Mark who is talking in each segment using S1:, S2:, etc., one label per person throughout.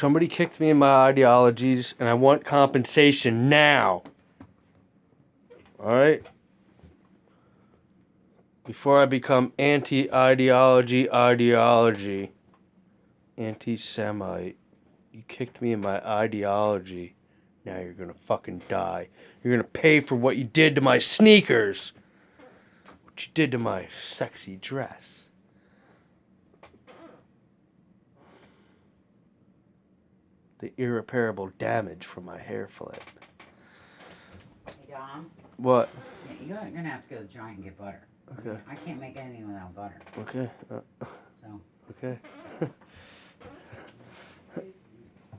S1: Somebody kicked me in my ideologies, and I want compensation now. Alright? Before I become anti-ideology. Anti-Semite. You kicked me in my ideology. Now you're gonna fucking die. You're gonna pay for what you did to my sneakers. What you did to my sexy dress. The irreparable damage from my hair flip.
S2: Hey, Dom.
S1: What?
S2: You're gonna have to go to the Giant and get butter.
S1: Okay.
S2: I can't make anything without butter.
S1: Okay.
S2: So.
S1: Okay.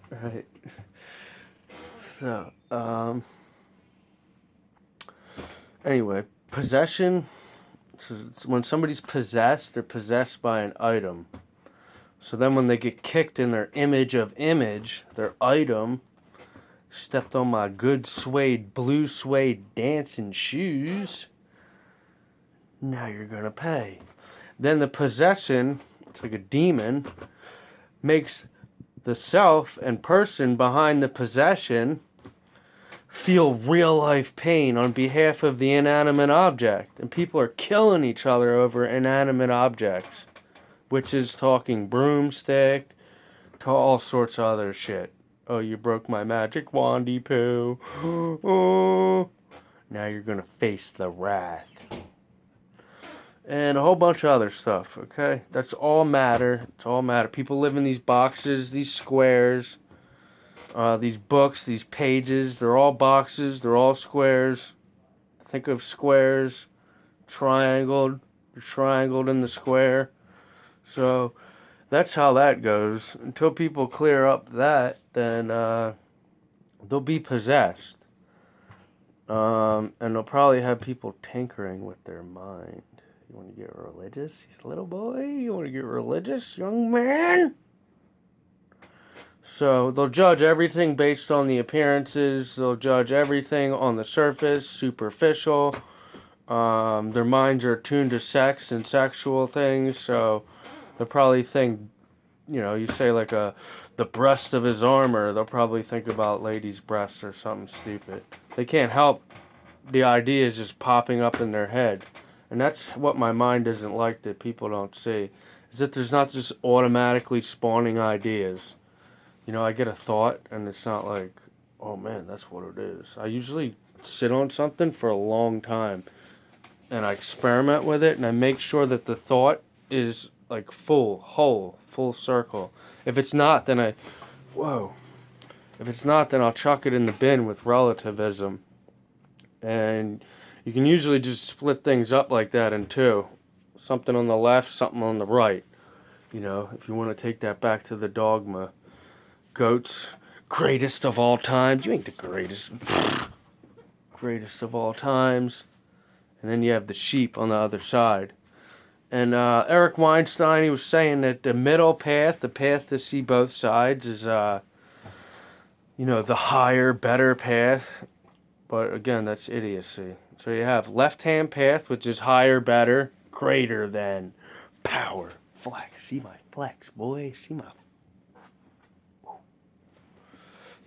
S1: Right. So, anyway, possession. So when somebody's possessed, they're possessed by an item. So then when they get kicked in their image, their item, stepped on my good blue suede dancing shoes, now you're gonna pay. Then the possession, it's like a demon, makes the self and person behind the possession feel real life pain on behalf of the inanimate object. And people are killing each other over inanimate objects. Which is talking broomstick to all sorts of other shit. Oh, you broke my magic wandy poo. Oh. Now you're gonna face the wrath. And a whole bunch of other stuff, okay? That's all matter. It's all matter. People live in these boxes, these squares, these books, these pages. They're all boxes. They're all squares. Think of squares, triangled. You're triangled in the square. So that's how that goes. Until people clear up that, then they'll be possessed. And they'll probably have people tinkering with their mind. You want to get religious, little boy? You want to get religious, young man? So they'll judge everything based on the appearances. They'll judge everything on the surface, superficial. Their minds are attuned to sex and sexual things, so they'll probably think, you say like the breast of his armor, they'll probably think about ladies' breasts or something stupid. They can't help the ideas just popping up in their head. And that's what my mind isn't like that people don't see. Is that there's not just automatically spawning ideas. I get a thought and it's not like, oh man, that's what it is. I usually sit on something for a long time and I experiment with it and I make sure that the thought is like full circle. If it's not, then If it's not, then I'll chuck it in the bin with relativism. And you can usually just split things up like that in two. Something on the left, something on the right. If you want to take that back to the dogma. Goats, greatest of all times. You ain't the greatest. Greatest of all times. And then you have the sheep on the other side. And Eric Weinstein, he was saying that the middle path, the path to see both sides, is, the higher, better path. But again, that's idiocy. So you have left-hand path, which is higher, better, greater than, power, flex. See my flex, boy. See my...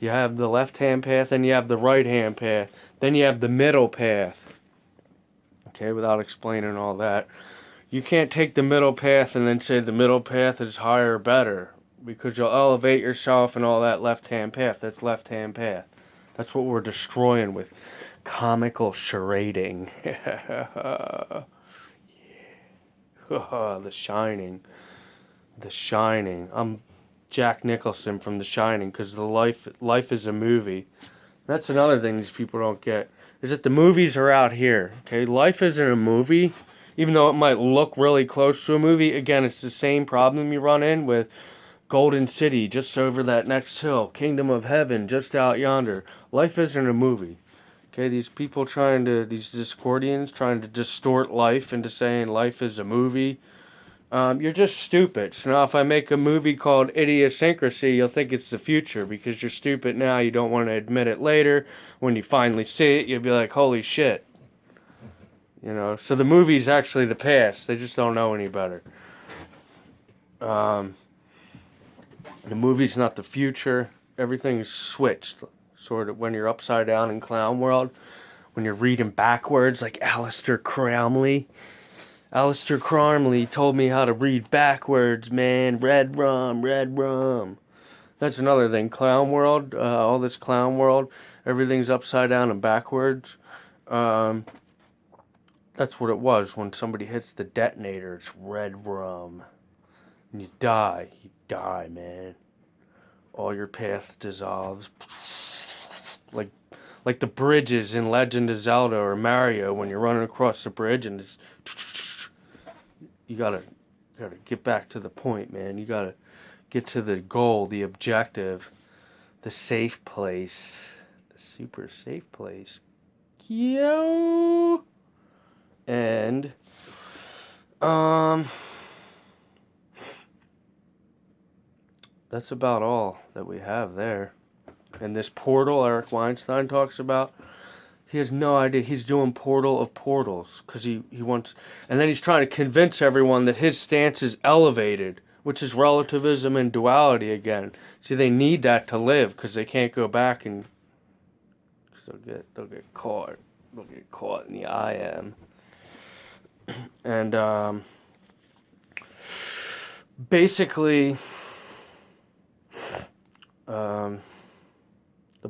S1: You have the left-hand path, and you have the right-hand path. Then you have the middle path. Okay, without explaining all that. You can't take the middle path and then say the middle path is higher or better. Because you'll elevate yourself and all that left-hand path. That's left-hand path. That's what we're destroying with comical charading. Yeah. The Shining. The Shining. I'm Jack Nicholson from The Shining because the life is a movie. That's another thing these people don't get. Is that the movies are out here. Okay, life isn't a movie. Even though it might look really close to a movie, again, it's the same problem you run in with Golden City, just over that next hill. Kingdom of Heaven, just out yonder. Life isn't a movie. Okay, these Discordians trying to distort life into saying life is a movie. You're just stupid. So now if I make a movie called Idiosyncrasy, you'll think it's the future. Because you're stupid now, you don't want to admit it later. When you finally see it, you'll be like, holy shit. So the movie's actually the past. They just don't know any better. And The movie's not the future. Everything's switched. Sort of when you're upside down in clown world. When you're reading backwards like Alistair Cromley. Alistair Cromley told me how to read backwards, man. Red rum, red rum. That's another thing. Clown world, all this clown world, everything's upside down and backwards. That's what it was when somebody hits the detonator. It's red rum. And you die. You die, man. All your path dissolves. Like the bridges in Legend of Zelda or Mario when you're running across the bridge and it's... You gotta get back to the point, man. You gotta get to the goal, the objective, the safe place, the super safe place. Yo! And, that's about all that we have there. And this portal Eric Weinstein talks about, he has no idea. He's doing Portal of Portals because he wants... And then he's trying to convince everyone that his stance is elevated, which is relativism and duality again. See, they need that to live because they can't go back and... Cause they'll get caught. They'll get caught in the I am. And, basically... the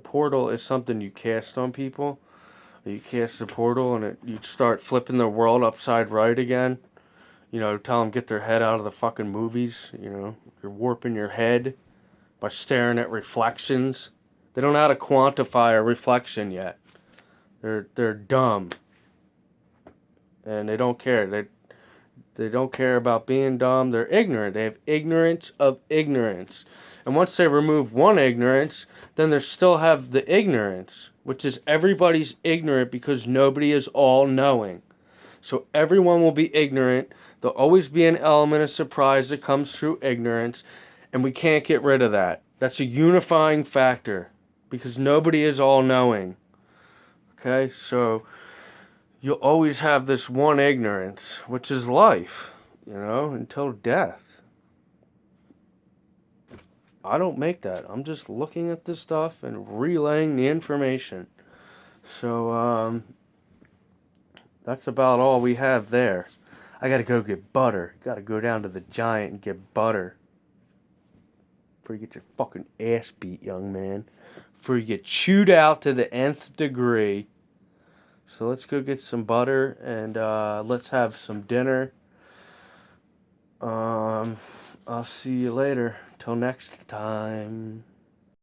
S1: portal is something you cast on people. You cast the portal and you start flipping the world upside right again. You know, tell them get their head out of the fucking movies. You know, you're warping your head by staring at reflections. They don't know how to quantify a reflection yet. They're dumb. And they don't care. They don't care about being dumb. They're ignorant. They have ignorance of ignorance. And once they remove one ignorance, then they still have the ignorance, which is everybody's ignorant because nobody is all-knowing. So everyone will be ignorant. There'll always be an element of surprise that comes through ignorance, and we can't get rid of that. That's a unifying factor because nobody is all-knowing. Okay, so you'll always have this one ignorance, which is life, you know, until death. I don't make that. I'm just looking at this stuff and relaying the information. So, that's about all we have there. I gotta go get butter. Gotta go down to the Giant and get butter. Before you get your fucking ass beat, young man. Before you get chewed out to the nth degree. So let's go get some butter and let's have some dinner. I'll see you later. Till next time.